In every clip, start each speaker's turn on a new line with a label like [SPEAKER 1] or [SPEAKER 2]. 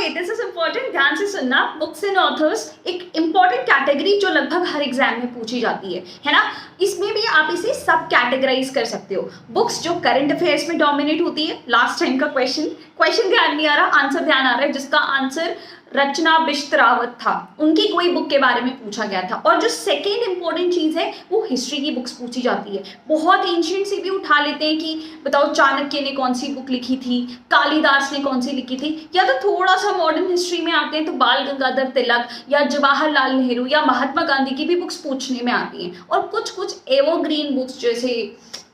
[SPEAKER 1] Okay, this is important, ध्यान से सुनना। बुक्स एंड ऑथर्स एक इम्पॉर्टेंट कैटेगरी जो लगभग हर एग्जाम में पूछी जाती है ना। इसमें भी आप इसे सब कैटेगराइज कर सकते हो। बुक्स जो करंट अफेयर्स में डोमिनेट होती है, लास्ट टाइम का क्वेश्चन ध्यान नहीं आ रहा, आंसर ध्यान आ रहा है, जिसका आंसर रचना बिष्ट रावत था, उनकी कोई बुक के बारे में पूछा गया था। और जो सेकेंड इंपॉर्टेंट चीज है वो हिस्ट्री की बुक्स पूछी जाती है। बहुत एंशिएंट से भी उठा लेते हैं कि बताओ चाणक्य ने कौन सी बुक लिखी थी, कालिदास ने कौन सी लिखी थी, या तो थोड़ा सा मॉडर्न हिस्ट्री में आते हैं तो बाल गंगाधर तिलक या जवाहरलाल नेहरू या महात्मा गांधी की भी बुक्स पूछने में आती हैं। और कुछ कुछ एवरग्रीन बुक्स, जैसे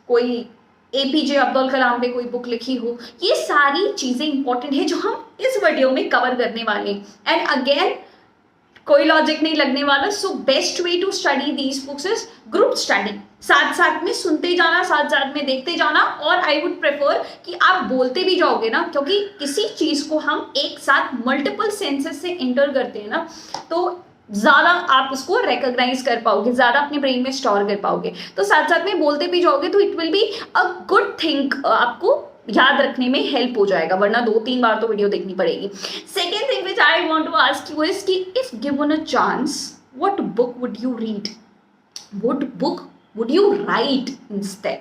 [SPEAKER 1] कोई एपीजे अब्दुल कलाम पे कोई बुक लिखी हो, ये सारी चीजें इंपॉर्टेंट है जो हम इस वीडियो में कवर करने वाले हैं। एंड अगेन कोई लॉजिक नहीं लगने वाला, so best way to study these books is group study. साथ साथ में सुनते जाना, साथ साथ में देखते जाना, और आई वुड प्रेफर कि आप बोलते भी जाओगे ना, क्योंकि किसी चीज को हम एक साथ मल्टीपल सेंसेस से एंटर करते हैं ना, तो ज़्यादा आप उसको रिकॉग्नाइज कर पाओगे, ज़्यादा अपने ब्रेन में स्टोर कर पाओगे। तो साथ साथ में बोलते भी जाओगे तो it will be a good thing, आपको याद रखने में हेल्प हो जाएगा, वरना 2-3 बार तो वीडियो देखनी पड़ेगी। Second thing which I want to ask you is कि if given a chance, what book would you read, what book would you write instead?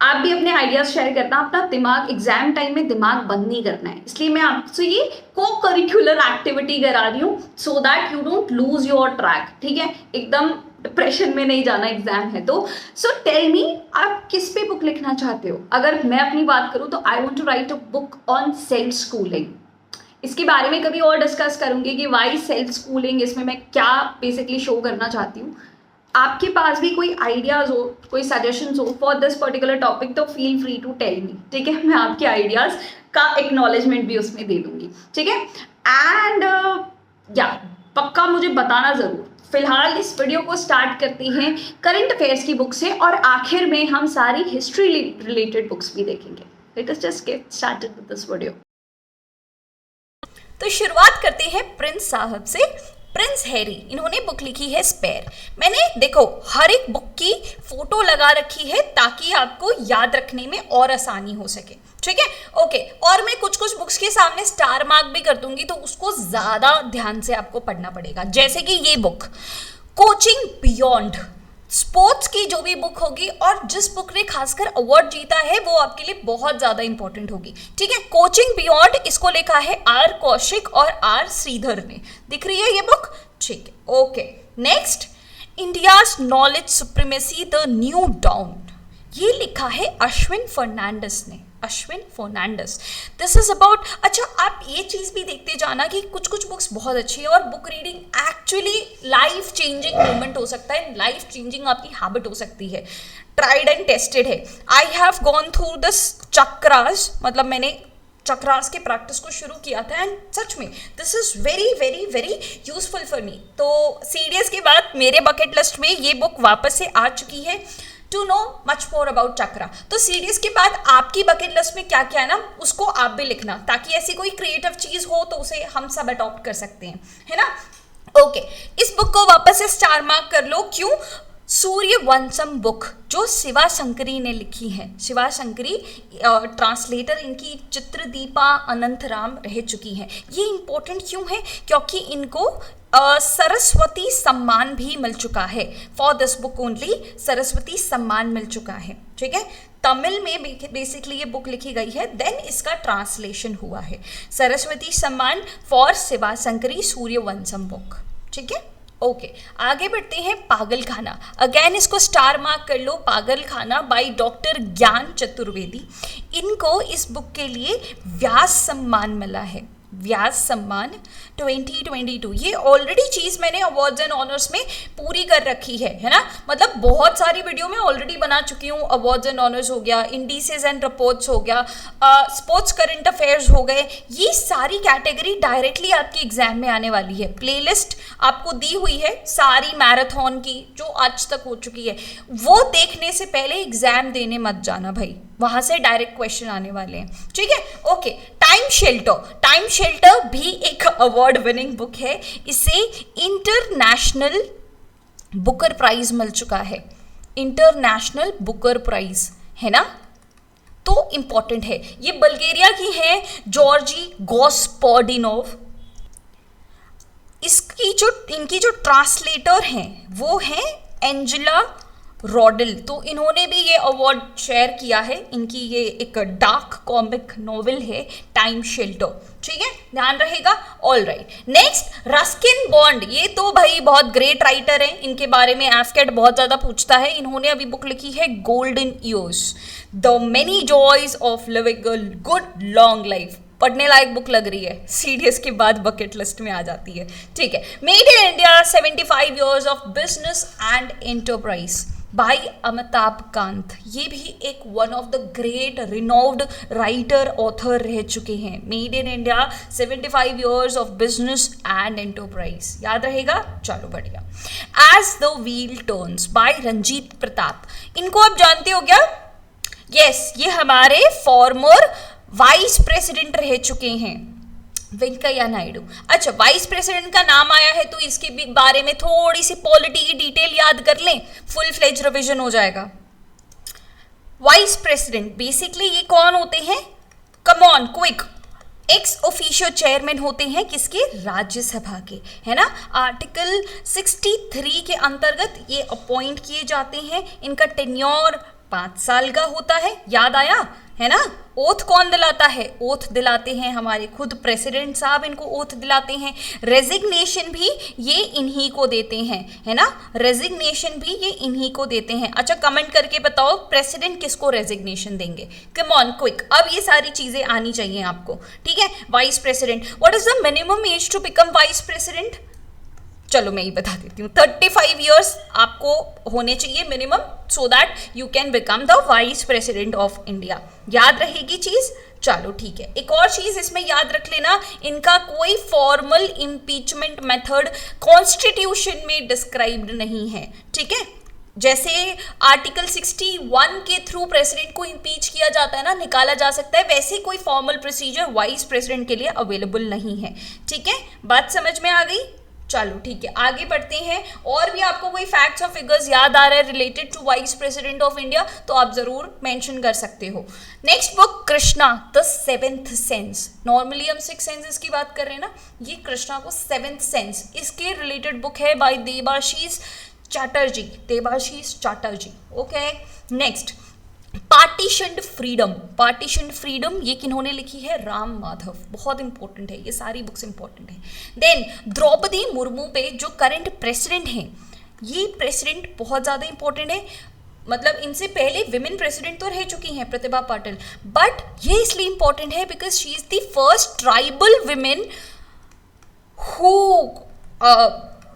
[SPEAKER 1] आप भी अपने आइडियाज शेयर करना। अपना दिमाग एग्जाम टाइम में दिमाग बंद नहीं करना है, इसलिए मैं आपसे ये को करिकुलर एक्टिविटी करा रही हूँ, so that you don't lose your track. ठीक है, एकदम डिप्रेशन में नहीं जाना एग्जाम है तो। सो टेल मी, आप किस पे बुक लिखना चाहते हो? अगर मैं अपनी बात करूँ तो I want to write a book on self schooling. इसके बारे में कभी और डिस्कस करूंगी कि वाई सेल्फ स्कूलिंग, इसमें मैं क्या बेसिकली शो करना चाहती हूँ। आपके पास भी कोई आइडियाज हो, कोई सजेशंस हो फॉर दिस पर्टिकुलर टॉपिक, तो feel free to tell me. ठीक है, मैं आपके आइडियाज का एक्नॉलेजमेंट भी उसमें दे दूंगी। ठीक है, एंड या पक्का मुझे बताना जरूर। फिलहाल इस वीडियो को स्टार्ट करते हैं करंट अफेयर्स की बुक से, और आखिर में हम सारी हिस्ट्री रिलेटेड बुक्स भी देखेंगे। Let us just get started with this video.
[SPEAKER 2] तो शुरुआत करते हैं प्रिंस साहब से। प्रिंस हैरी, इन्होंने बुक लिखी है स्पेयर। मैंने देखो हर एक बुक की फोटो लगा रखी है ताकि आपको याद रखने में और आसानी हो सके। ठीक है, ओके। और मैं कुछ कुछ बुक्स के सामने स्टार मार्क भी कर दूंगी, तो उसको ज्यादा ध्यान से आपको पढ़ना पड़ेगा। जैसे कि ये बुक कोचिंग बियॉन्ड, स्पोर्ट्स की जो भी बुक होगी और जिस बुक ने खासकर अवार्ड जीता है वो आपके लिए बहुत ज्यादा इंपॉर्टेंट होगी। ठीक है, कोचिंग बियॉन्ड, इसको लिखा है आर कौशिक और आर श्रीधर ने। दिख रही है ये बुक? ठीक है, okay. Next, India's knowledge supremacy the new dawn, ये लिखा है अश्विन फर्नांडिस ने। Ashwin Fernandes, this is about, अच्छा आप ये चीज भी देखते जाना कि कुछ कुछ बुक्स बहुत अच्छी है और book reading actually life changing moment हो सकता है, लाइफ चेंजिंग आपकी हैबिट हो सकती है, ट्राइड एंड टेस्टेड है। I have gone through this chakras, मतलब मैंने चक्रास के प्रैक्टिस को शुरू किया था, एंड सच में this is very very very useful for me. तो सीडीएस के बाद मेरे बकेट लिस्ट में ये बुक वापस से आ चुकी है, to know much more about chakra. तो सीरीज के बाद आपकी बकेट लिस्ट में क्या क्या है ना, उसको आप भी लिखना, ताकि ऐसी कोई क्रिएटिव चीज हो तो उसे हम सब अडॉप्ट कर सकते हैं, है ना। ओके, इस बुक को वापस से स्टार मार्क कर लो। क्यों? सूर्यवंशम बुक जो शिवा शंकरी ने लिखी है। शिवा शंकरी ट्रांसलेटर इनकी चित्रदीपा अनंतराम रह चुकी हैं। ये इंपॉर्टेंट क्यों है? क्योंकि इनको सरस्वती सम्मान भी मिल चुका है। For this book only Saraswati सम्मान मिल चुका है। ठीक है, तमिल में बेसिकली ये बुक लिखी गई है, देन इसका ट्रांसलेशन हुआ है। सरस्वती सम्मान फॉर शिवा शंकरी सूर्यवंशम बुक। ठीक है, ओके, आगे बढ़ते हैं पागल खाना। अगेन इसको स्टार मार्क कर लो, पागल खाना बाय डॉक्टर ज्ञान चतुर्वेदी। इनको इस बुक के लिए व्यास सम्मान मिला है, व्यास सम्मान 2022। ये ऑलरेडी चीज मैंने अवार्ड्स एंड ऑनर्स में पूरी कर रखी है ना। मतलब बहुत सारी वीडियो में ऑलरेडी बना चुकी हूँ। अवार्ड्स एंड ऑनर्स हो गया, इंडिसेस एंड रिपोर्ट्स हो गया, स्पोर्ट्स करंट अफेयर्स हो गए, ये सारी कैटेगरी डायरेक्टली आपकी एग्जाम में आने वाली है। प्लेलिस्ट आपको दी हुई है सारी मैराथन की जो आज तक हो चुकी है, वो देखने से पहले एग्जाम देने मत जाना भाई, वहां से डायरेक्ट क्वेश्चन आने वाले हैं। ठीक है, okay. Time shelter, time shelter भी एक अवार्ड विनिंग बुक है। इसे इंटरनेशनल बुकर प्राइज मिल चुका है, इंटरनेशनल बुकर प्राइज, है ना। तो इंपॉर्टेंट है। ये बल्गेरिया की है जॉर्जी गॉस्पोडिनोव। इनकी जो ट्रांसलेटर हैं वो है एंजेला रॉडल। तो इन्होंने भी ये अवार्ड शेयर किया है। इनकी ये एक डार्क कॉमिक नॉवेल है टाइम शेल्टर, ठीक है, ध्यान रहेगा। All right, next Ruskin bond. ये तो भाई बहुत ग्रेट राइटर है, इनके बारे में एफकेट बहुत ज्यादा पूछता है। इन्होंने अभी बुक लिखी है golden years, the many joys of living a good long life. पढ़ने लायक बुक लग रही है, सीडीएस के बाद बकेट लिस्ट में आ जाती है, ठीक है। Made in India 75 years of business and enterprise by Amitabh Kant. ये भी एक one of the great renowned writer author रह चुके हैं। Made in India 75 years of business and enterprise, याद रहेगा। चलो बढ़िया। As the wheel turns by Ranjit Pratap. इनको आप जानते हो क्या? यस, ये हमारे फॉर्मर वाइस प्रेसिडेंट रह चुके हैं, वेंकैया नायडू। अच्छा, वाइस प्रेसिडेंट का नाम आया है तो इसके भी बारे में थोड़ी सी पॉलिटी की डिटेल याद कर लें, फुल फ्लेज रिवीजन हो जाएगा। वाइस प्रेसिडेंट बेसिकली ये कौन होते हैं? Come on quick. Ex officio chairman होते हैं किसके? राज्यसभा के, है ना। आर्टिकल 63 के अंतर्गत ये अपॉइंट किए जाते हैं। इनका टेन्योर 5 साल का होता है, याद आया, है ना। ओथ कौन दिलाता है? ओथ दिलाते हैं हमारे खुद प्रेसिडेंट साहब, इनको ओथ दिलाते हैं। रेजिग्नेशन भी ये इन्हीं को देते हैं, है ना। रेजिग्नेशन भी ये इन्हीं को देते हैं। अच्छा, कमेंट करके बताओ प्रेसिडेंट किसको रेजिग्नेशन देंगे? कम ऑन क्विक, अब ये सारी चीजें आनी चाहिए आपको, ठीक है। Vice president, what is the minimum age to become vice president? चलो मैं ही बता देती हूँ, 35 इयर्स आपको होने चाहिए minimum, so that you can become the vice president of India. याद रहेगी चीज? चलो ठीक है। एक और चीज इसमें याद रख लेना, इनका कोई फॉर्मल इम्पीचमेंट मेथड कॉन्स्टिट्यूशन में डिस्क्राइब्ड नहीं है, ठीक है। जैसे आर्टिकल 61 के थ्रू प्रेसिडेंट को इम्पीच किया जाता है ना, निकाला जा सकता है, वैसे कोई फॉर्मल प्रोसीजर वाइस प्रेसिडेंट के लिए अवेलेबल नहीं है, ठीक है। बात समझ में आ गई? चलो ठीक है, आगे बढ़ते हैं। और भी आपको कोई फैक्ट्स और फिगर्स याद आ रहा है related to vice president of India तो आप जरूर मेंशन कर सकते हो। Next book Krishna the seventh sense. Normally हम 6 सेंसेस की बात कर रहे हैं ना, ये कृष्णा को 7th सेंस, इसके रिलेटेड बुक है by Debashish Chatterjee. Debashish Chatterjee, okay. Next partitioned freedom. Partitioned freedom ये किन्होंने लिखी है? राम माधव। बहुत इंपॉर्टेंट है, ये सारी बुक्स इंपॉर्टेंट है। देन द्रौपदी मुर्मू पे जो करंट प्रेसिडेंट हैं, ये प्रेसिडेंट बहुत ज़्यादा इंपॉर्टेंट है। मतलब इनसे पहले विमेन प्रेसिडेंट तो रह चुकी हैं, प्रतिभा पाटिल, बट ये इसलिए इंपॉर्टेंट है because she is the first tribal women who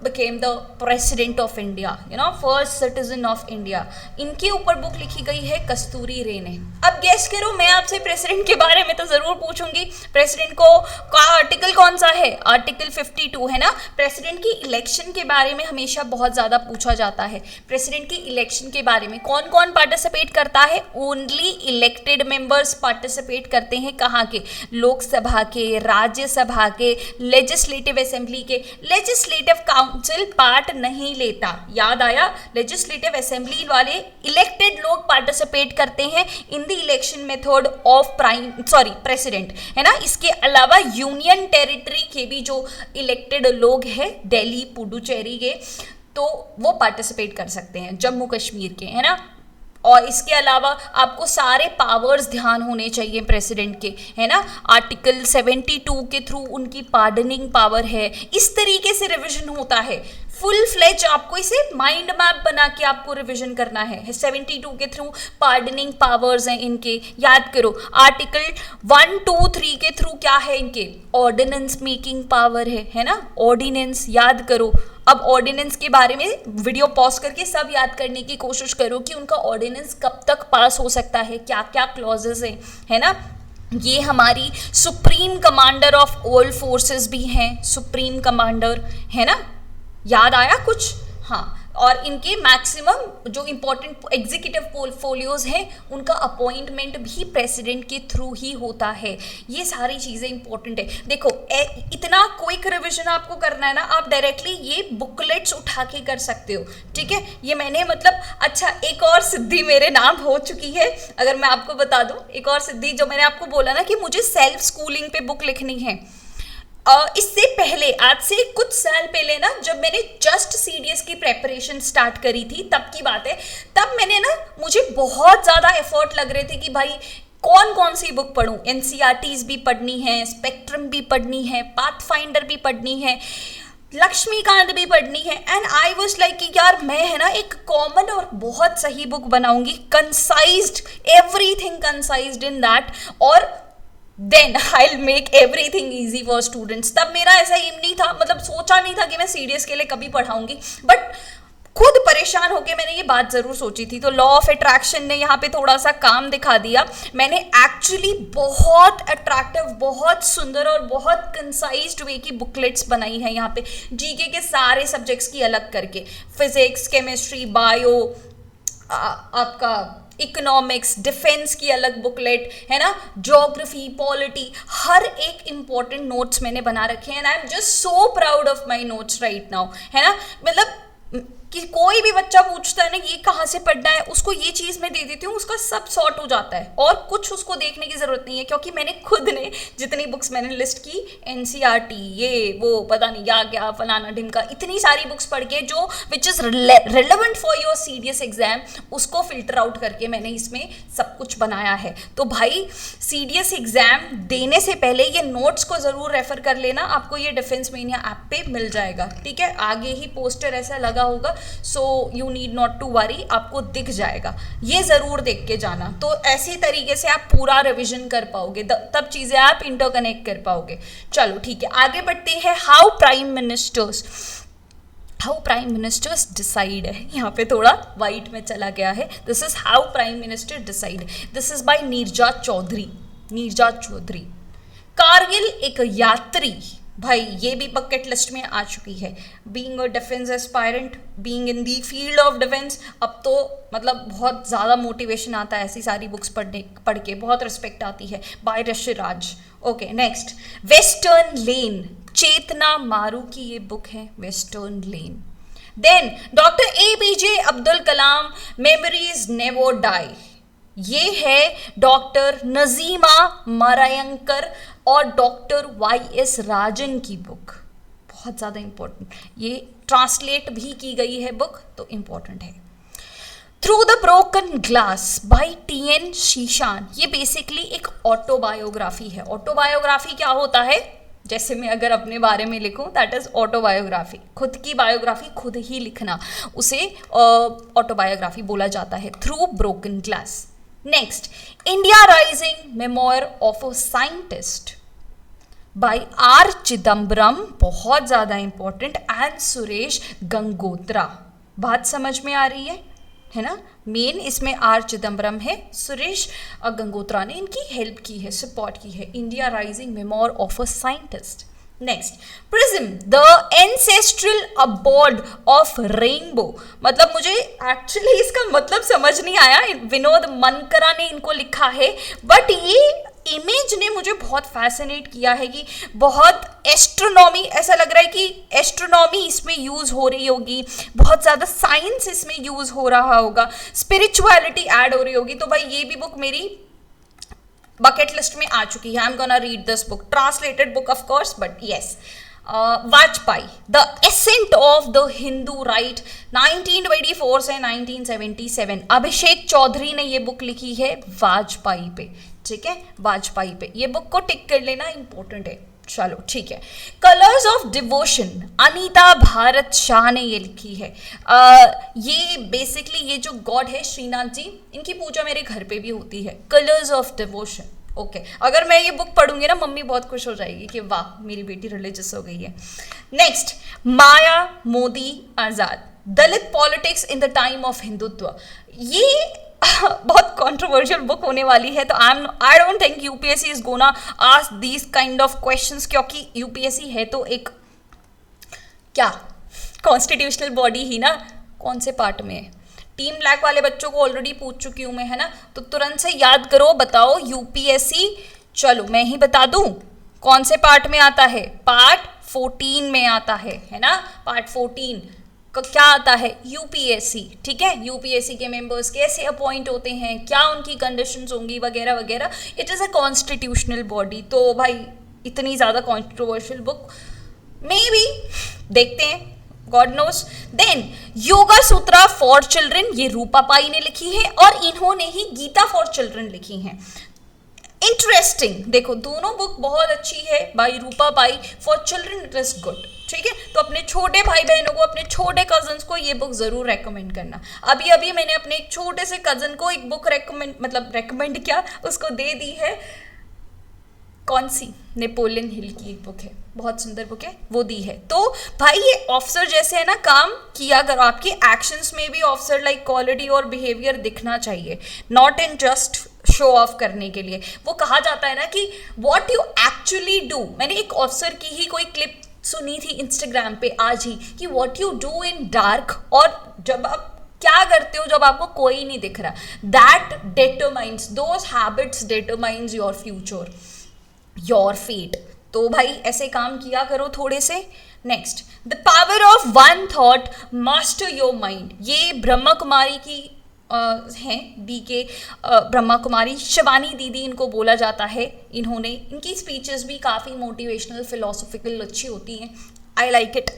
[SPEAKER 2] became the president of India, you know, first citizen of India। इनके ऊपर बुक लिखी गई है कस्तूरी रे ने। अब गेस करो, मैं आपसे प्रेसिडेंट के बारे में तो जरूर पूछूंगी। प्रेसिडेंट का आर्टिकल कौन सा है? आर्टिकल 52, है ना। प्रेसिडेंट की इलेक्शन के बारे में हमेशा बहुत ज्यादा पूछा जाता है। प्रेसिडेंट की इलेक्शन के बारे में कौन कौन पार्टिसिपेट करता है? ओनली इलेक्टेड मेंबर्स पार्टिसिपेट करते हैं। कहाँ के? लोकसभा के, राज्यसभा के, लेजिस्लेटिव असेंबली के। लेजिस्लेटिव काउंसिल पार्ट नहीं लेता, याद आया। लेजिस्लेटिव असेंबली वाले इलेक्टेड लोग पार्टिसिपेट करते हैं in the election method of president, है ना। इसके अलावा यूनियन टेरिटरी के भी जो इलेक्टेड लोग हैं, दिल्ली, पुडुचेरी के, तो वो पार्टिसिपेट कर सकते हैं, जम्मू कश्मीर के, है ना। और इसके अलावा आपको सारे पावर्स ध्यान होने चाहिए प्रेसिडेंट के, है ना। आर्टिकल 72 के थ्रू उनकी पार्डनिंग पावर है। इस तरीके से रिवीजन होता है, फुल फ्लेज आपको इसे माइंड मैप बना के आपको रिवीजन करना है। 72 के थ्रू पार्डनिंग पावर्स हैं इनके, याद करो। आर्टिकल 1, 2, 3 के थ्रू क्या है इनके? ऑर्डिनेंस मेकिंग पावर है ना। ऑर्डिनेंस याद करो। अब ऑर्डिनेंस के बारे में वीडियो पॉज करके सब याद करने की कोशिश करो कि उनका ऑर्डिनेंस कब तक पास हो सकता है, क्या क्या क्लॉजेस हैं, है ना। ये हमारी supreme commander of all forces भी हैं, सुप्रीम कमांडर, है ना। याद आया कुछ? हाँ। और इनके मैक्सिमम जो इम्पोर्टेंट एग्जीक्यूटिव पोर्टफोलियोज हैं उनका अपॉइंटमेंट भी प्रेसिडेंट के थ्रू ही होता है। ये सारी चीज़ें इंपॉर्टेंट है। देखो इतना क्विक रिविजन आपको करना है ना, आप डायरेक्टली ये बुकलेट्स उठा के कर सकते हो, ठीक है। ये मैंने मतलब अच्छा एक और सिद्धि मेरे नाम हो चुकी है, अगर मैं आपको बता दूं एक और सिद्धि जो मैंने आपको बोला ना कि मुझे सेल्फ स्कूलिंग पे बुक लिखनी है। इससे पहले आज से कुछ साल पहले ना जब मैंने जस्ट सीडीएस की प्रेपरेशन स्टार्ट करी थी तब की बात है, तब मैंने ना मुझे बहुत ज़्यादा एफर्ट लग रहे थे कि भाई कौन कौन सी बुक पढूं, एनसीईआरटीज भी पढ़नी है, स्पेक्ट्रम भी पढ़नी है, पाथफाइंडर भी पढ़नी है, लक्ष्मीकांत भी पढ़नी है। एंड आई वॉज लाइक कि यार मैं है ना एक कॉमन और बहुत सही बुक बनाऊंगी, concised, everything concised in that, और then I make everything easy for students. तब मेरा ऐसा एम नहीं था, मतलब सोचा नहीं था कि मैं सीडीएस के लिए कभी पढ़ाऊंगी, बट खुद परेशान होके मैंने ये बात जरूर सोची थी। तो लॉ ऑफ अट्रैक्शन ने यहाँ पे थोड़ा सा काम दिखा दिया। मैंने एक्चुअली बहुत अट्रैक्टिव, बहुत सुंदर और बहुत कंसाइज्ड वे की बुकलेट्स बनाई है यहाँ पे, जीके के सारे सब्जेक्ट्स की अलग करके, फिजिक्स, केमिस्ट्री, बायो, आपका इकोनॉमिक्स, डिफेंस की अलग बुकलेट है ना, ज्योग्राफी, पॉलिटी, हर एक इंपॉर्टेंट नोट्स मैंने बना रखे हैं। And I am just so proud of my notes right now, है ना। मतलब कि कोई भी बच्चा पूछता है ना कि ये कहाँ से पढ़ना है, उसको ये चीज़ मैं दे देती हूँ, उसका सब सॉर्ट हो जाता है और कुछ उसको देखने की ज़रूरत नहीं है, क्योंकि मैंने खुद ने जितनी बुक्स मैंने लिस्ट की, एनसीईआरटी, ये वो पता नहीं क्या फलाना ढिमका, इतनी सारी बुक्स पढ़ के जो which is relevant for your CDS exam, उसको फिल्टर आउट करके मैंने इसमें सब कुछ बनाया है। तो भाई सीडीएस एग्जाम देने से पहले ये नोट्स को ज़रूर रेफर कर लेना, आपको ये डिफेंस मेनिया ऐप पे मिल जाएगा, ठीक है। आगे ही पोस्टर ऐसा लगा होगा, so you need not to worry, आपको दिख जाएगा, ये ज़रूर देख के जाना। तो ऐसी तरीके से आप पूरा रिविजन कर पाओगे, तब चीज़ें आप इंटरकनेक्ट कर पाओगे। चलो ठीक है, आगे बढ़ते हैं। हाउ प्राइम मिनिस्टर्स डिसाइड है, यहाँ पे थोड़ा वाइट में चला गया है। This is how prime minister decide, this is by Neerja Chaudhary. Kargil एक यात्री, भाई ये भी बकेट लिस्ट में आ चुकी है। Being a defence aspirant, being in the field of defence, अब तो मतलब बहुत ज़्यादा मोटिवेशन आता है ऐसी सारी बुक्स पढ़ के, बहुत रिस्पेक्ट आती है। By Rishiraj. Okay next, western lane, Chetna Maru की ये बुक है, western lane. Then doctor APJ Abdul Kalam, memories never die, ये है डॉक्टर नजीमा मरायंकर और डॉक्टर YS राजन की बुक, बहुत ज़्यादा इंपॉर्टेंट, ये ट्रांसलेट भी की गई है बुक, तो इंपॉर्टेंट है। Through the broken glass by TN Seshan, ये बेसिकली एक ऑटोबायोग्राफी है। ऑटोबायोग्राफी क्या होता है, जैसे मैं अगर अपने बारे में लिखूं, दैट इज ऑटोबायोग्राफी, खुद की बायोग्राफी खुद ही लिखना, उसे ऑटोबायोग्राफी बोला जाता है। Through broken glass. Next, India rising, memoir of a scientist by R Chidambaram, बहुत ज़्यादा इंपॉर्टेंट, एंड सुरेश गंगोत्रा। बात समझ में आ रही है ना। मेन इसमें R चिदम्बरम है, सुरेश गंगोत्रा ने इनकी हेल्प की है, सपोर्ट की है। India rising, memoir of a scientist. Next, prism, the ancestral abode of rainbow, मतलब मुझे एक्चुअली इसका मतलब समझ नहीं आया, विनोद मनकरा ने इनको लिखा है, बट ये इमेज ने मुझे बहुत फैसिनेट किया है कि बहुत एस्ट्रोनॉमी, ऐसा लग रहा है कि एस्ट्रोनॉमी इसमें यूज हो रही होगी, बहुत ज़्यादा साइंस इसमें यूज हो रहा होगा, स्पिरिचुअलिटी ऐड हो रही होगी। तो भाई ये भी बुक मेरी बकेट लिस्ट में आ चुकी है। I am gonna read this book, translated book of course, but yes. Vajpayee, the ascent of the Hindu right, 1924 से 1977। अभिषेक चौधरी ने ये बुक लिखी है वाजपेयी पे, ठीक है, वाजपेयी पे। ये बुक को टिक कर लेना, इंपॉर्टेंट है। चलो ठीक है। Colours of devotion, Anita Bharat Shah ने ये लिखी है। ये बेसिकली ये जो गॉड है श्रीनाथ जी, इनकी पूजा मेरे घर पे भी होती है। Colours of devotion, okay. अगर मैं ये बुक पढ़ूंगी ना, मम्मी बहुत खुश हो जाएगी कि वाह मेरी बेटी रिलीजियस हो गई है। Next, Maya Modi Azad, Dalit politics in the time of Hindutva. ये बहुत कंट्रोवर्शियल बुक होने वाली है, तो I don't think UPSC is gonna ask these kind of questions, क्योंकि यूपीएससी है तो एक क्या कॉन्स्टिट्यूशनल बॉडी ही ना, कौन से पार्ट में है? टीम ब्लैक वाले बच्चों को ऑलरेडी पूछ चुकी हूँ मैं, है ना, तो तुरंत से याद करो, बताओ यूपीएससी। चलो मैं ही बता दूं कौन से पार्ट में आता है, पार्ट 14 में आता है ना, पार्ट 14 का क्या आता है, यूपीएससी। ठीक है, यूपीएससी के मेंबर्स कैसे अपॉइंट होते हैं, क्या उनकी कंडीशंस होंगी वगैरह वगैरह। It is a constitutional body, तो भाई इतनी ज़्यादा कॉन्ट्रोवर्शियल बुक मे बी, देखते हैं, God knows. Then yoga sutra for children, ये रूपा पाई ने लिखी है और इन्होंने ही गीता फॉर चिल्ड्रन लिखी है। इंटरेस्टिंग, देखो दोनों बुक बहुत अच्छी है by Rupa pi. For children it is good, ठीक है, तो अपने छोटे भाई बहनों को, अपने छोटे कजन्स को ये बुक जरूर रेकमेंड करना। अभी अभी मैंने अपने एक छोटे से कजन को एक बुक रेकमेंड क्या, उसको दे दी है, कौन सी, नेपोलियन हिल की एक बुक है, बहुत सुंदर बुक है, वो दी है। तो भाई ये ऑफिसर जैसे है ना, काम किया करो, आपके एक्शंस में भी ऑफिसर लाइक क्वालिटी और बिहेवियर दिखना चाहिए, not in just show off करने के लिए। वो कहा जाता है ना कि व्हाट यू एक्चुअली डू, मैंने एक ऑफिसर की ही कोई क्लिप सुनी थी इंस्टाग्राम पे आज ही, कि what you do in dark, और जब आप क्या करते हो जब आपको कोई नहीं दिख रहा, that determines, those habits determines your future, your fate. तो भाई ऐसे काम किया करो थोड़े से। Next, the power of one thought master your mind, ये ब्रह्मा कुमारी की हैं, बी के ब्रह्मा कुमारी, शिवानी दीदी इनको बोला जाता है। इन्होंने, इनकी स्पीचेस भी काफ़ी मोटिवेशनल फिलोसॉफिकल अच्छी होती हैं, आई लाइक इट।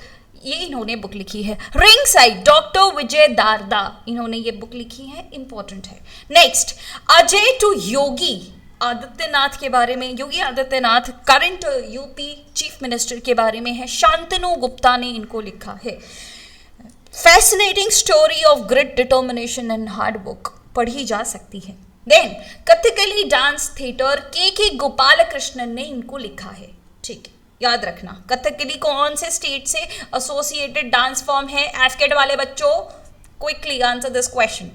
[SPEAKER 2] ये इन्होंने बुक लिखी है। Ring side, doctor Vijay Darda, इन्होंने ये बुक लिखी है, इंपॉर्टेंट है। नेक्स्ट, अजय टू योगी आदित्यनाथ के बारे में, Yogi Adityanath current UP chief minister के बारे में है, शांतनु गुप्ता ने इनको लिखा है। Fascinating story of great determination and hard book, पढ़ी जा सकती है। देन कथकली डांस थिएटर, के गोपाल कृष्णन ने इनको लिखा है। ठीक है, याद रखना, कथकली कौन से स्टेट से एसोसिएटेड डांस फॉर्म है? एफकेट वाले बच्चों quickly answer this question.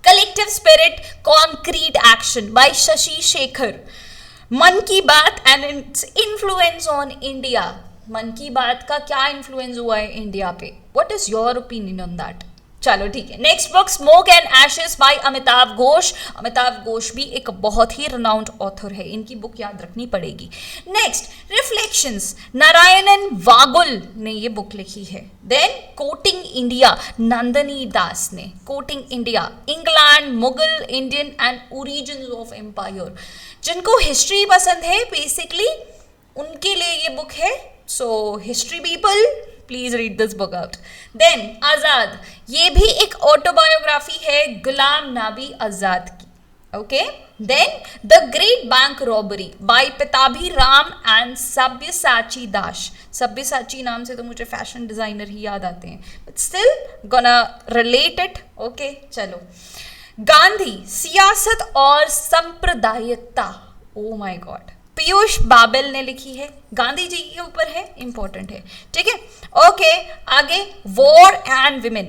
[SPEAKER 2] Collective spirit concrete action by Shashi Shekhar. मन की बात and its influence on India, मन की बात का क्या इन्फ्लुएंस हुआ है इंडिया पे, what is your opinion on that? चलो ठीक है। Next book, smoke and ashes by Amitav Ghosh. Amitav Ghosh भी एक बहुत ही रिनाउंड ऑथर है, इनकी बुक याद रखनी पड़ेगी। नेक्स्ट, रिफ्लेक्शंस, नारायणन वागुल ने ये बुक लिखी है। Then courting India, Nandini Das ने, courting India, England, Mughal, Indian and origins of empire. जिनको हिस्ट्री पसंद है बेसिकली उनके लिए ये बुक है, so history people please read this book out. Then Azad, ये भी एक ऑटोबायोग्राफी है गुलाम नबी आजाद की। Okay, then the great bank robbery by Pitabhi Ram and Sabyasachi Das. Sabyasachi नाम से तो मुझे फैशन डिजाइनर ही याद आते हैं, but still gonna relate it. Okay चलो, गांधी, सियासत और सांप्रदायिकता, oh my God, Piyush Babel ने लिखी है, गांधी जी के ऊपर है, इंपॉर्टेंट है। ठीक है, ओके आगे, war and women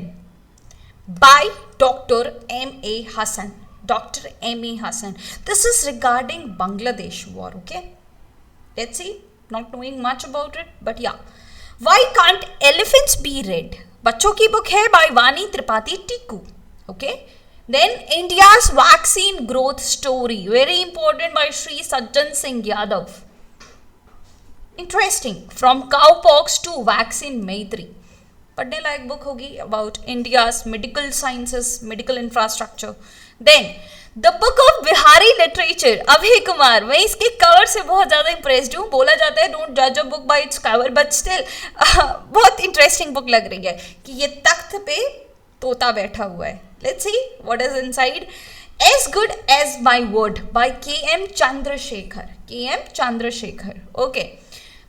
[SPEAKER 2] by doctor M.A. Hasan. Doctor M.A. Hasan, this is regarding Bangladesh war. Okay, let's see, not knowing much about it but yeah. Why can't elephants be red, बच्चों की बुक है by Vani Tripathi Tikku. Okay, then India's vaccine growth story, very important, by Sri Sajjan Singh Yadav. Interesting, from cowpox to vaccine Maitri, पढ़ने लायक book होगी about India's medical sciences, medical infrastructure. Then the book of Bihari literature, Abhay Kumar. मैं इसके cover से बहुत ज़्यादा impressed हूँ, बोला जाता है डोंट जज a book by its cover, but still बहुत इंटरेस्टिंग बुक लग रही है कि ये तख्त पे तोता बैठा हुआ है। Let's see what is inside. As Good as My Word by K.M. Chandrasekhar. K.M. Chandrasekhar. Okay.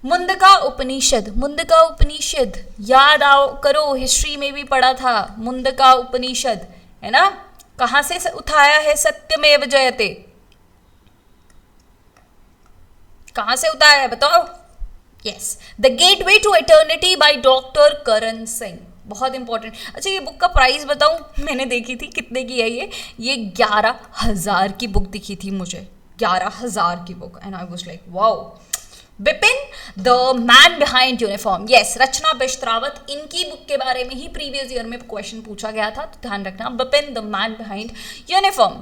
[SPEAKER 2] Mundka उपनिषद, मुंडका उपनिषद याद आओ करो, हिस्ट्री में भी पढ़ा था मुंडका उपनिषद, है ना? कहाँ से उठाया है सत्यमेव जयते, कहाँ से उठाया है बताओ? Yes, the gateway to eternity by doctor Karan Singh, बहुत इंपॉर्टेंट। अच्छा, ये बुक का प्राइस बताऊं, मैंने देखी थी कितने की है ये 11,000 की बुक दिखी थी मुझे, 11,000 की book, and I was like wow. Bipin the man behind uniform, yes, Rachna Bisht Rawat, इनकी बुक के बारे में ही प्रीवियस ईयर में क्वेश्चन पूछा गया था, तो ध्यान रखना। Bipin the man behind uniform,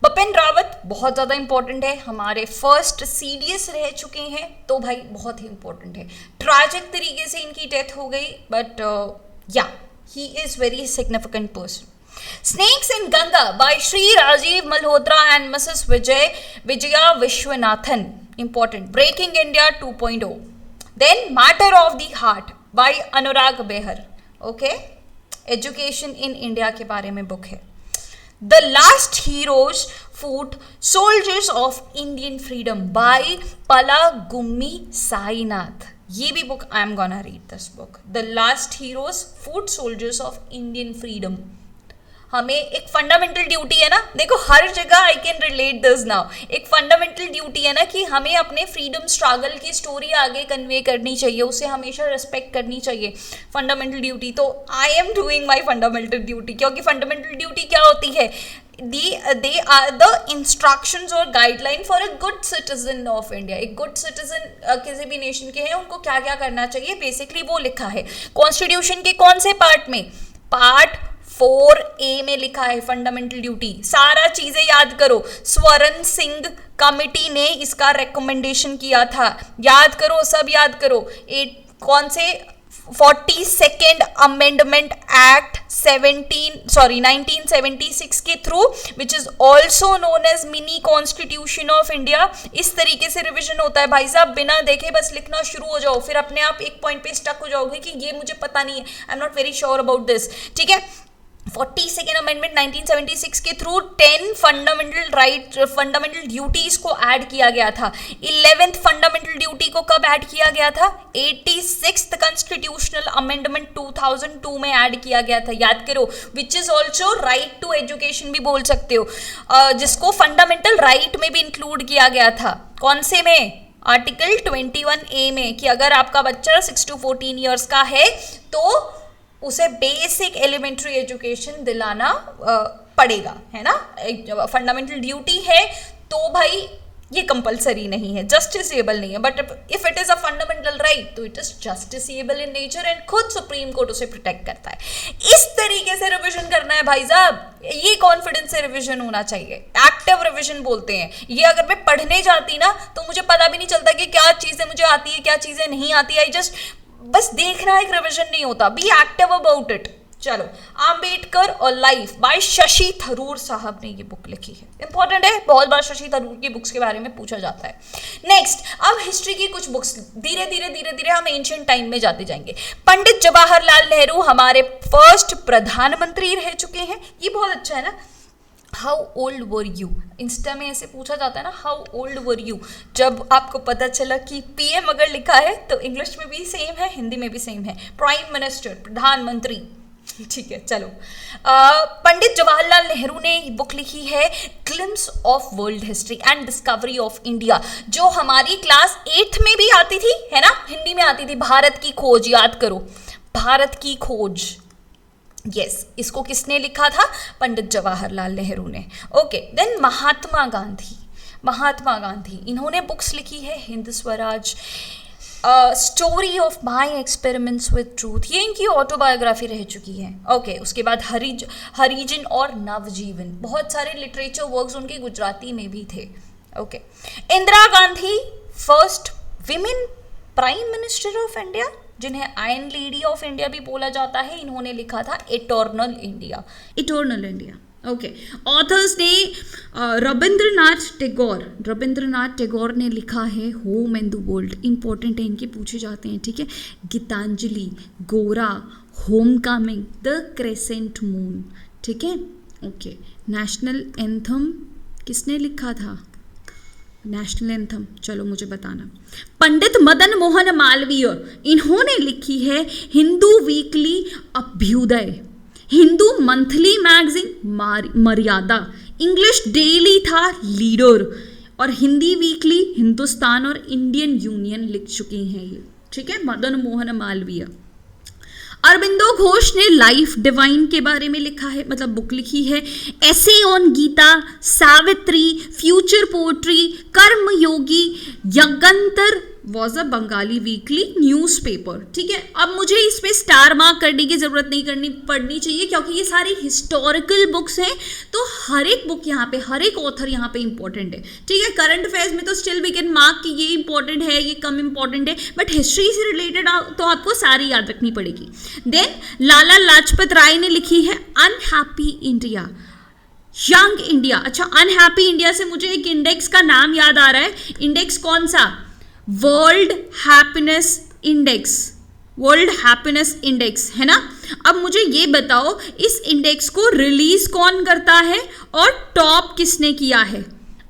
[SPEAKER 2] Bipin Rawat बहुत ज़्यादा इंपॉर्टेंट है, हमारे फर्स्ट सीडीएस रह चुके हैं, तो भाई बहुत ही इंपॉर्टेंट है। ट्रैजिक तरीके से इनकी डेथ हो गई, बट या he is very significant person. Snakes in Ganga by Shri Rajiv Malhotra and Mrs. Vijaya Vishwanathan, important. Breaking India 2.0. Then Matter of the Heart by Anurag Behar, okay, education in India के बारे में book है। The Last Heroes, Foot Soldiers of Indian Freedom by Palagummi Sainath, ये भी book I am gonna read this book. The Last Heroes, Foot Soldiers of Indian Freedom, हमें एक fundamental duty है ना, देखो हर जगह I can relate this now, एक fundamental duty है ना कि हमें अपने फ्रीडम स्ट्रगल की स्टोरी आगे कन्वे करनी चाहिए, उसे हमेशा रिस्पेक्ट करनी चाहिए, फंडामेंटल ड्यूटी। तो I am doing my fundamental duty, क्योंकि फंडामेंटल ड्यूटी क्या होती है, they are the instructions और guideline for a good citizen of India. एक गुड सिटीजन किसी भी नेशन के हैं उनको क्या क्या करना चाहिए, बेसिकली वो लिखा है कॉन्स्टिट्यूशन के कौन से पार्ट में, पार्ट 4A में लिखा है फंडामेंटल ड्यूटी। सारा चीजें याद करो, स्वर्ण सिंह कमिटी ने इसका रिकमेंडेशन किया था, याद करो, सब याद करो। कौन से 42nd अमेंडमेंट एक्ट 1976 के through, which is also known as mini constitution of India. इस तरीके से रिविजन होता है भाई साहब, बिना देखे बस लिखना शुरू हो जाओ, फिर अपने आप एक पॉइंट पे स्टक हो जाओगे कि ये मुझे पता नहीं है, I am not very sure about this, ठीक है। 42nd अमेंडमेंट 1976 के थ्रू 10 फंडामेंटल ड्यूटीज को ऐड किया गया था। 11th फंडामेंटल ड्यूटी को कब ऐड किया गया था, 86th कॉन्स्टिट्यूशनल अमेंडमेंट 2002 में ऐड किया गया था, याद करो, which is also right to education भी बोल सकते हो, जिसको फंडामेंटल राइट में भी इंक्लूड किया गया था। कौन से में, आर्टिकल 21A में, कि अगर आपका बच्चा 6 to 14 ईयर्स का है तो उसे बेसिक एलिमेंट्री एजुकेशन दिलाना पड़ेगा, है ना। फंडामेंटल ड्यूटी है तो भाई ये कंपलसरी नहीं है, जस्टिसेबल नहीं है, but if it is a fundamental right तो it is justiciable in nature and खुद सुप्रीम कोर्ट उसे प्रोटेक्ट करता है। इस तरीके से रिवीजन करना है भाई साहब, ये कॉन्फिडेंस से रिवीजन होना चाहिए, एक्टिव रिवीजन बोलते हैं। ये अगर मैं पढ़ने जाती ना तो मुझे पता भी नहीं चलता कि क्या चीजें मुझे आती है क्या चीजें नहीं आती, आई जस्ट बस देखना, एक रिवीजन नहीं होता, बी एक्टिव अबाउट इट। चलो, आम्बेडकर और लाइफ बाय शशि थरूर साहब ने ये बुक लिखी है, इंपॉर्टेंट है, बहुत बार शशि थरूर की बुक्स के बारे में पूछा जाता है। नेक्स्ट, अब हिस्ट्री की कुछ बुक्स, धीरे धीरे हम एंशिएंट टाइम में जाते जाएंगे। पंडित जवाहरलाल नेहरू हमारे फर्स्ट प्रधानमंत्री रह चुके हैं, ये बहुत अच्छा है ना। How old were you, Insta में ऐसे पूछा जाता है ना, हाउ ओल्ड वर यू। जब आपको पता चला कि पीएम अगर लिखा है तो इंग्लिश में भी सेम है, हिंदी में भी सेम है, प्राइम मिनिस्टर, प्रधानमंत्री, ठीक है। चलो, पंडित जवाहरलाल नेहरू ने बुक लिखी है glimpse of world history and discovery of India, जो हमारी क्लास 8th में भी आती थी, है ना, हिंदी में आती थी, भारत की खोज, याद करो, भारत की खोज, यस, इसको किसने लिखा था, पंडित जवाहरलाल नेहरू ने। ओके, देन महात्मा गांधी, इन्होंने बुक्स लिखी है Hind Swaraj, story of my experiments with truth, ये इनकी ऑटोबायोग्राफी रह चुकी है। ओके, उसके बाद हरिजन और नवजीवन, बहुत सारे लिटरेचर वर्क्स उनके गुजराती में भी थे। Okay, Indira Gandhi first women prime minister of India, जिन्हें आयरन लेडी ऑफ इंडिया भी बोला जाता है, इन्होंने लिखा था इटर्नल इंडिया। ओके, ऑथर्स ने रविंद्रनाथ टैगोर ने लिखा है home and the world, important है, इनके पूछे जाते हैं, ठीक है। गीतांजलि, गोरा, home coming, the crescent moon, ठीक है। ओके, नेशनल एंथम किसने लिखा था, नेशनल एंथम, चलो मुझे बताना। पंडित मदन मोहन मालवीय, इन्होंने लिखी है Hindu weekly Abhyudaya, Hindu monthly magazine Maryada, English daily the Leader, और हिंदी वीकली हिंदुस्तान और इंडियन यूनियन लिख चुकी हैं ये, ठीक है, मदन मोहन मालवीय। अरबिंदो घोष ने लाइफ डिवाइन के बारे में लिखा है, मतलब बुक लिखी है। Essay on Gita, Savitri, future poetry, Karmayogi, Jugantar was a Bengali weekly newspaper. ठीक है, अब मुझे इस पे स्टार मार्क करने की जरूरत नहीं पड़नी चाहिए, क्योंकि ये सारी हिस्टोरिकल बुक्स हैं, तो हर एक बुक यहाँ पे, हर एक ऑथर यहाँ पे इंपॉर्टेंट है। ठीक है, करंट अफेयर्स में तो स्टिल वी कैन मार्क कि ये इंपॉर्टेंट है, ये कम इंपॉर्टेंट है, बट हिस्ट्री से रिलेटेड तो आपको सारी याद रखनी पड़ेगी। देन लाला लाजपत राय ने लिखी है अनहैप्पी इंडिया, यंग इंडिया। अच्छा, अनहैप्पी इंडिया से मुझे एक इंडेक्स का नाम याद आ रहा है। इंडेक्स कौन सा? World happiness index, world happiness index है ना। अब मुझे ये बताओ, इस इंडेक्स को रिलीज कौन करता है और टॉप किसने किया है?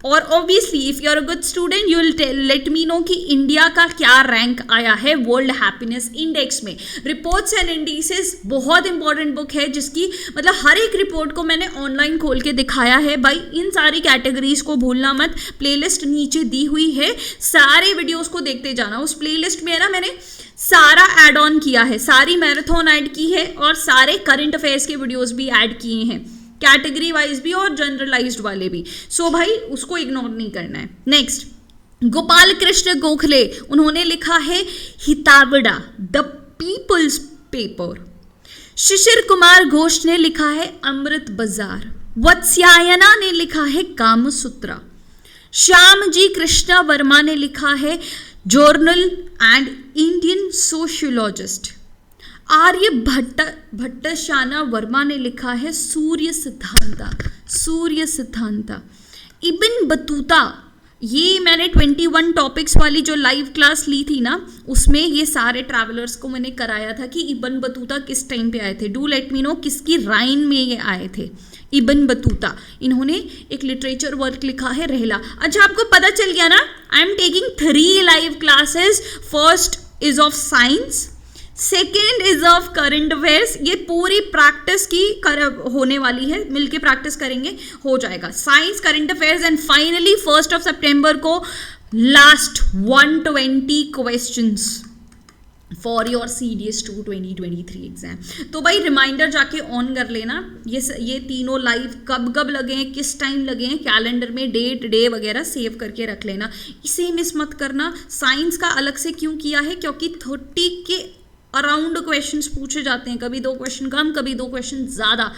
[SPEAKER 2] और obviously if you are a good student you will let me know कि इंडिया का क्या रैंक आया है वर्ल्ड हैप्पीनेस इंडेक्स में। रिपोर्ट्स एंड इंडिसेस बहुत इंपॉर्टेंट बुक है, जिसकी मतलब हर एक रिपोर्ट को मैंने ऑनलाइन खोल के दिखाया है भाई। इन सारी कैटेगरीज को भूलना मत, प्लेलिस्ट नीचे दी हुई है, सारे वीडियोस को देखते जाना। उस प्लेलिस्ट में है ना, मैंने सारा ऐड ऑन किया है, सारी मैराथन ऐड की है और सारे करंट अफेयर्स के वीडियोस भी ऐड किए हैं, कैटेगरी वाइज भी और जनरलाइज्ड वाले भी। सो भाई उसको इग्नोर नहीं करना है। नेक्स्ट, गोपाल कृष्ण गोखले, उन्होंने लिखा है हितावड़ा the peoples paper. Shishir Kumar Ghosh ने लिखा है अमृत बाजार। वत्स्यायना ने लिखा है कामसूत्रा। श्यामजी कृष्णा वर्मा ने लिखा है जर्नल एंड इंडियन सोशियोलॉजिस्ट। आर्य भट्टशाना वर्मा ने लिखा है सूर्य सिद्धांता, सूर्य सिद्धांता। इब्न बतूता, ये मैंने 21 टॉपिक्स वाली जो लाइव क्लास ली थी ना, उसमें ये सारे ट्रैवलर्स को मैंने कराया था कि इब्न बतूता किस टाइम पे आए थे। डू लेट मी नो किसकी राइन में ये आए थे। इब्न बतूता, इन्होंने एक लिटरेचर वर्क लिखा है रहला। अच्छा, आपको पता चल गया ना, I am taking 3 live classes. First is of science, second is of current affairs. ये पूरी प्रैक्टिस की होने वाली है, मिलके प्रैक्टिस करेंगे, हो जाएगा। Science, current affairs and finally 1 सितंबर को last 120 questions for your CDS 2 2023 exam. तो भाई रिमाइंडर जाके ऑन कर लेना, ये तीनों लाइव कब कब लगे हैं, किस टाइम लगे हैं, कैलेंडर में डेट डे वगैरह सेव करके रख लेना, इसे मिस मत करना। साइंस का अलग से क्यों किया है, क्योंकि 30 के अराउंड क्वेश्चंस पूछे जाते हैं, कभी 2 क्वेश्चन कम, कभी 2 क्वेश्चन ज़्यादा।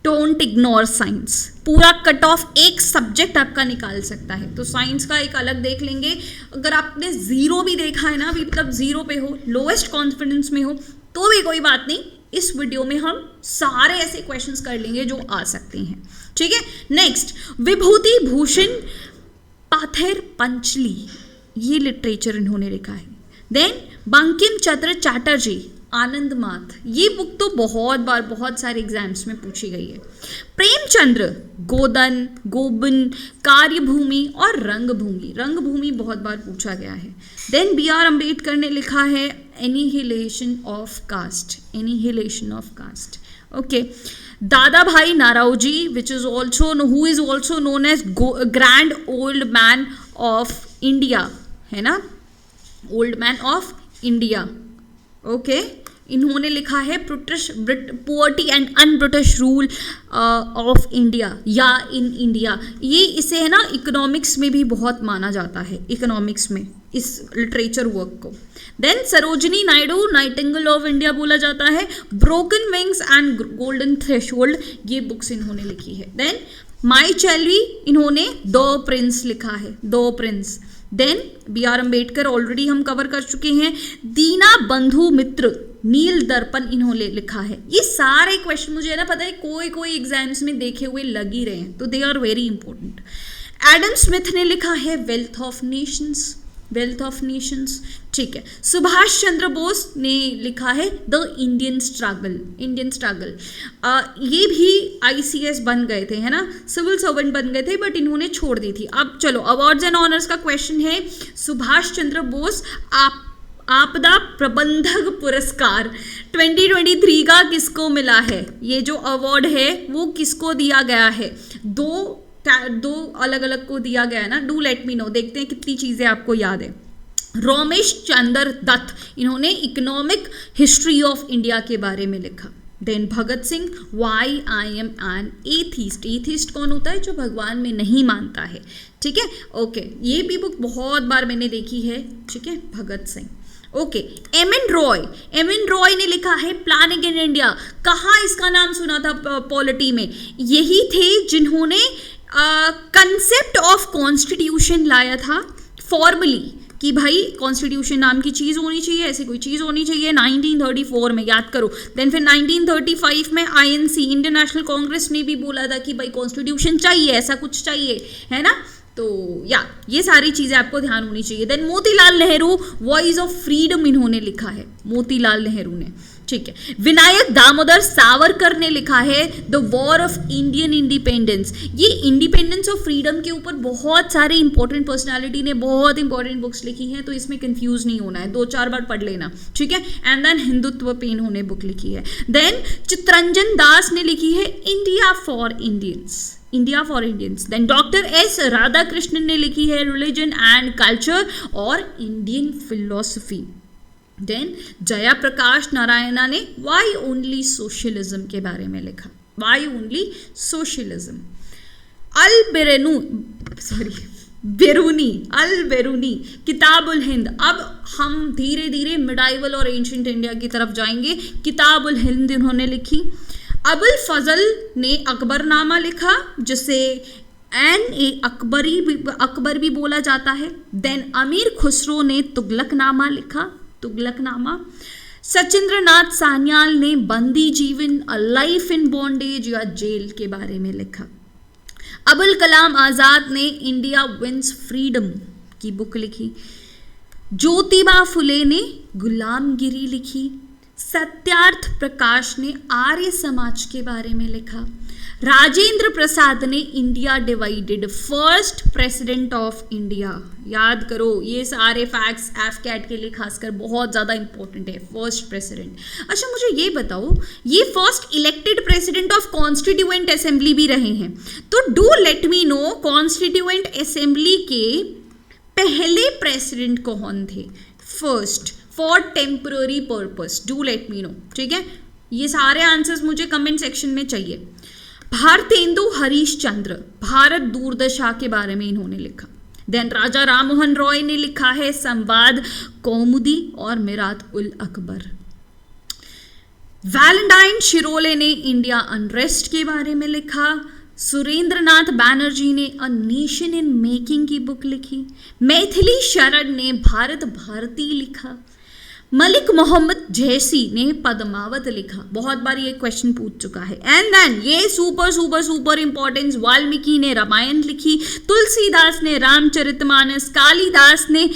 [SPEAKER 2] डोंट इग्नोर साइंस, पूरा कट ऑफ एक सब्जेक्ट आपका निकाल सकता है। तो साइंस का एक अलग देख लेंगे। अगर आपने 0 भी देखा है ना, अभी मतलब 0 पे हो, लोएस्ट कॉन्फिडेंस में हो, तो भी कोई बात नहीं, इस वीडियो में हम सारे ऐसे क्वेश्चंस कर लेंगे जो आ सकते हैं। ठीक है, नेक्स्ट, विभूति भूषण पाथेर पंचली, ये लिटरेचर इन्होंने लिखा है। देन बंकिम चंद्र चैटर्जी आनंद माथ, ये बुक तो बहुत बार बहुत सारे एग्जाम्स में पूछी गई है। प्रेमचंद्र गोदन, गोबन, कार्यभूमि और रंगभूमि, रंगभूमि बहुत बार पूछा गया है। देन BR अम्बेडकर ने लिखा है annihilation of caste, annihilation of caste. Okay, Dadabhai Naoroji which is also who is also known as grand old man of India, है ना, old man of India. Okay, इन्होंने लिखा है poverty and un British rule of India या in India. ये इसे है ना इकोनॉमिक्स में भी बहुत माना जाता है, इकोनॉमिक्स में इस लिटरेचर वर्क को। Then Sarojini Naidu nightingale of India बोला जाता है। Broken wings and golden threshold, ये बुक्स इन्होंने लिखी है। देन माई चैलवी, इन्होंने द प्रिंस लिखा है, the prince. Then BR Ambedkar already हम कवर कर चुके हैं। दीना बंधु मित्र नील दर्पण इन्होंने लिखा है। ये सारे क्वेश्चन मुझे है ना पता है कोई एग्जाम्स में देखे हुए लग ही रहे हैं, तो they are very important. Adam Smith ने लिखा है wealth of nations, wealth of nations. ठीक है, सुभाष चंद्र बोस ने लिखा है the Indian struggle, Indian struggle. ये भी ICS बन गए थे, है ना, सिविल सर्वेंट बन गए थे, बट इन्होंने छोड़ दी थी। अब चलो अवार्ड्स एंड ऑनर्स का क्वेश्चन है। सुभाष चंद्र बोस आपदा प्रबंधक पुरस्कार 2023 का किसको मिला है? ये जो अवार्ड है वो किसको दिया गया है? दो अलग अलग को दिया गया है ना। डू लेट मी नो, देखते हैं कितनी चीज़ें आपको याद है। रोमेश चंद्र दत्त, इन्होंने इकोनॉमिक हिस्ट्री ऑफ इंडिया के बारे में लिखा। Then Bhagat Singh, why I am an atheist. Atheist कौन होता है? जो भगवान में नहीं मानता है, ठीक है, ओके, ये भी बुक बहुत बार मैंने देखी है, ठीक है, Bhagat Singh, okay. M N Roy ने लिखा है प्लानिंग इन इंडिया। कहाँ इसका नाम सुना था पॉलिटी में? यही थे जिन्होंने कंसेप्ट ऑफ कॉन्स्टिट्यूशन लाया था फॉर्मली, कि भाई कॉन्स्टिट्यूशन नाम की चीज़ होनी चाहिए, ऐसी कोई चीज़ होनी चाहिए, 1934 में, याद करो। देन फिर 1935 में आईएनसी, इंडियन नेशनल कांग्रेस ने भी बोला था कि भाई कॉन्स्टिट्यूशन चाहिए, ऐसा कुछ चाहिए, है ना। तो ये सारी चीज़ें आपको ध्यान होनी चाहिए। Then Motilal Nehru, voice of freedom इन्होंने लिखा है, मोतीलाल नेहरू ने, ठीक है। विनायक दामोदर सावरकर ने लिखा है the war of Indian independence. ये इंडिपेंडेंस और फ्रीडम के ऊपर बहुत सारे इंपॉर्टेंट पर्सनालिटी ने बहुत इंपॉर्टेंट बुक्स लिखी हैं, तो इसमें कंफ्यूज नहीं होना है, 2-4 बार पढ़ लेना, ठीक है। एंड देन हिंदुत्व पे इन्होंने बुक लिखी है। देन चित्रंजन दास ने लिखी है India for Indians. Then doctor S Radhakrishnan ने लिखी है रिलीजन एंड कल्चर और Indian philosophy. Then Jaya Prakash Narayana ने वाई ओनली सोशलिज्म के बारे में लिखा, वाई ओनली सोशलिज्म। बेरूनी किताब उल हिंद। अब हम धीरे धीरे मिडाइवल और एंशिएंट इंडिया की तरफ जाएंगे। किताब उल हिंद इन्होंने लिखी। अबुल फजल ने अकबरनामा लिखा, जिसे अकबर भी बोला जाता है। देन अमीर खुसरो ने तुगलकनामा लिखा, तुगलकनामा। सचिंद्रनाथ सान्याल ने बंदी जीवन, अ लाइफ इन बॉन्डेज या जेल के बारे में लिखा। अबुल कलाम आज़ाद ने इंडिया विंस फ्रीडम की बुक लिखी। ज्योतिबा फुले ने गुलामगिरी लिखी। सत्यार्थ प्रकाश ने आर्य समाज के बारे में लिखा। राजेंद्र प्रसाद ने India divided, first president of India. याद करो, ये सारे फैक्ट्स एफकैट के लिए खासकर बहुत ज़्यादा इंपॉर्टेंट है, फर्स्ट प्रेसिडेंट। अच्छा मुझे ये बताओ, ये first elected president of constituent assembly भी रहे हैं, तो do let me no constituent assembly के पहले प्रेसिडेंट कौन थे? First for temporary purpose, do let me no, ठीक है। ये सारे आंसर्स मुझे कमेंट सेक्शन में चाहिए। भारतेंदु हरीश चंद्र, भारत दूरदर्शा के बारे में इन्होंने लिखा। देन राजा राममोहन रॉय ने लिखा है संवाद कौमुदी और मिरात उल अकबर। वैलेंटाइन शिरोले ने इंडिया अनरेस्ट के बारे में लिखा। सुरेंद्रनाथ बैनर्जी ने अ नेशन इन मेकिंग की बुक लिखी। मैथिली शरण ने भारत भारती लिखा। मलिक मोहम्मद जैसी ने पद्मावत लिखा, बहुत बार ये क्वेश्चन पूछ चुका है। एंड देन ये super super super importance, Valmiki ने रामायण लिखी। तुलसीदास ने रामचरितमानस। कालिदास ने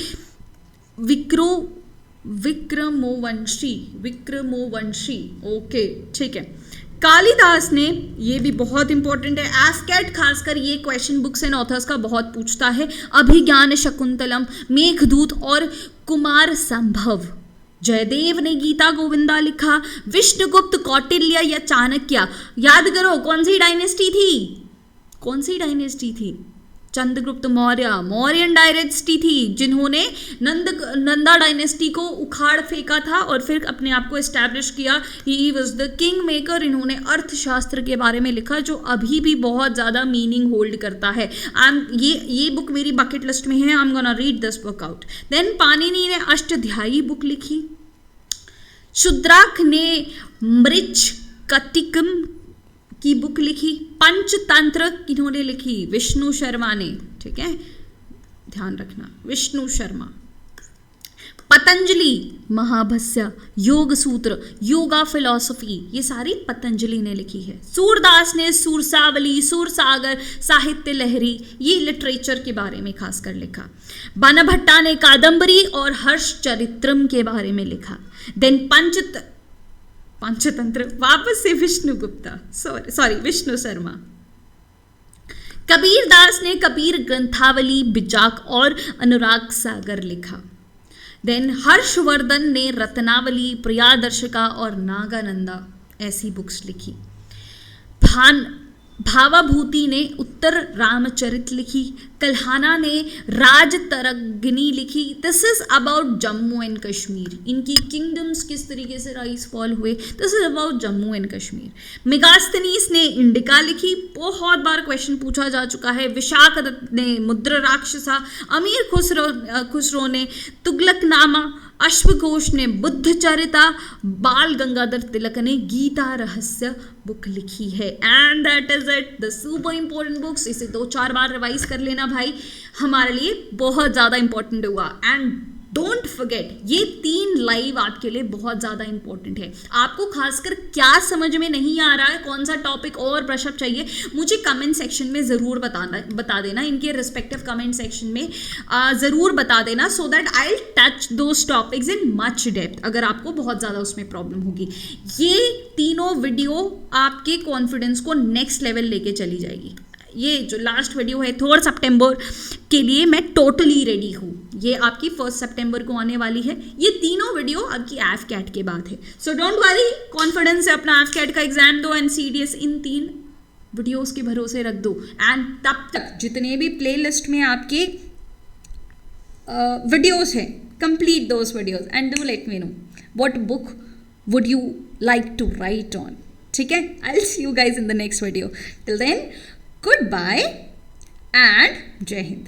[SPEAKER 2] विक्रमोवंशी, ओके ठीक है। कालिदास ने, ये भी बहुत इंपॉर्टेंट है, एफकैट खासकर ये क्वेश्चन बुक्स एंड ऑथर्स का बहुत पूछता है। अभिज्ञान शकुंतलम, मेघदूत और कुमार संभव। जयदेव ने गीता गोविंदा लिखा। विष्णुगुप्त, कौटिल्य या चाणक्य, याद करो कौन सी डायनेस्टी थी? चंद्रगुप्त मौर्य, मौर्यन डायनेस्टी थी, जिन्होंने नंदा डायनेस्टी को उखाड़ फेंका था और फिर अपने आप को एस्टैब्लिश किया। He was the king maker. इन्होंने अर्थशास्त्र के बारे में लिखा, जो अभी भी बहुत ज़्यादा मीनिंग होल्ड करता है। ये बुक मेरी बकेट लिस्ट में है, I am gonna read this book out. Then Panini ने अष्टाध्यायी बुक लिखी। शूद्राक ने मृच्छकटिकम की बुक लिखी। पंचतंत्र इन्होंने लिखी विष्णु शर्मा ने, ठीक है, ध्यान रखना, विष्णु शर्मा। पतंजलि महाभस्य, योग सूत्र, योगा फिलॉसफी, ये सारी पतंजलि ने लिखी है। सूरदास ने सूरसावली, सूरसागर, साहित्य लहरी, ये लिटरेचर के बारे में खासकर लिखा। बनभट्टा ने कादम्बरी और हर्षचरित्रम के बारे में लिखा। देन पंचतंत्र, वापस से विष्णु शर्मा। कबीर दास ने कबीर ग्रंथावली, बिजाक और अनुराग सागर लिखा। देन हर्षवर्धन ने रत्नावली, प्रियादर्शिका और नागानंदा, ऐसी बुक्स लिखी।
[SPEAKER 1] भावाभूति ने उत्तर रामचरित लिखी, कल्हाना ने राजतरंगिणी लिखी। This is about Jammu and Kashmir, इनकी किंगडम्स किस तरीके से राइज फॉल हुए, this is about Jammu and Kashmir. Megasthenes ने इंडिका लिखी, बहुत बार क्वेश्चन पूछा जा चुका है। विशाख दत्त ने मुद्र राक्षसा, अमीर खुसरो ने तुगलकनामा, अश्वघोष ने बुद्ध चरिता, बाल गंगाधर तिलक ने गीता रहस्य बुक लिखी है। And that is it, the super important books. इसे 2-4 बार रिवाइज कर लेना भाई, हमारे लिए बहुत ज़्यादा इंपॉर्टेंट हुआ। एंड डोंट फॉरगेट, ये 3 लाइव आपके लिए बहुत ज़्यादा इंपॉर्टेंट है। आपको खासकर क्या समझ में नहीं आ रहा है, कौन सा टॉपिक और ब्रशअप चाहिए, मुझे कमेंट सेक्शन में ज़रूर बता देना, इनके रिस्पेक्टिव कमेंट सेक्शन में ज़रूर बता देना, so that I will touch those topics in much depth, अगर आपको बहुत ज़्यादा उसमें प्रॉब्लम होगी। ये तीनों वीडियो आपके कॉन्फिडेंस को नेक्स्ट लेवल लेके चली जाएगी। ये जो लास्ट वीडियो है 3 सितंबर के लिए मैं टोटली रेडी हूँ, ये आपकी 1 सितंबर को आने वाली है। ये तीनों वीडियो आपकी एफ कैट के बाद है, सो डोंट वरी, कॉन्फिडेंस से अपना एफ कैट का एग्जाम दो एंड CDS इन 3 वीडियोस के भरोसे रख दो। एंड तब तक जितने भी प्लेलिस्ट में आपके वीडियोस हैं, complete those videos and do let me know what book would you like to write on. ठीक है, I will see you guys in the next video. Till then, goodbye and Jai Hind.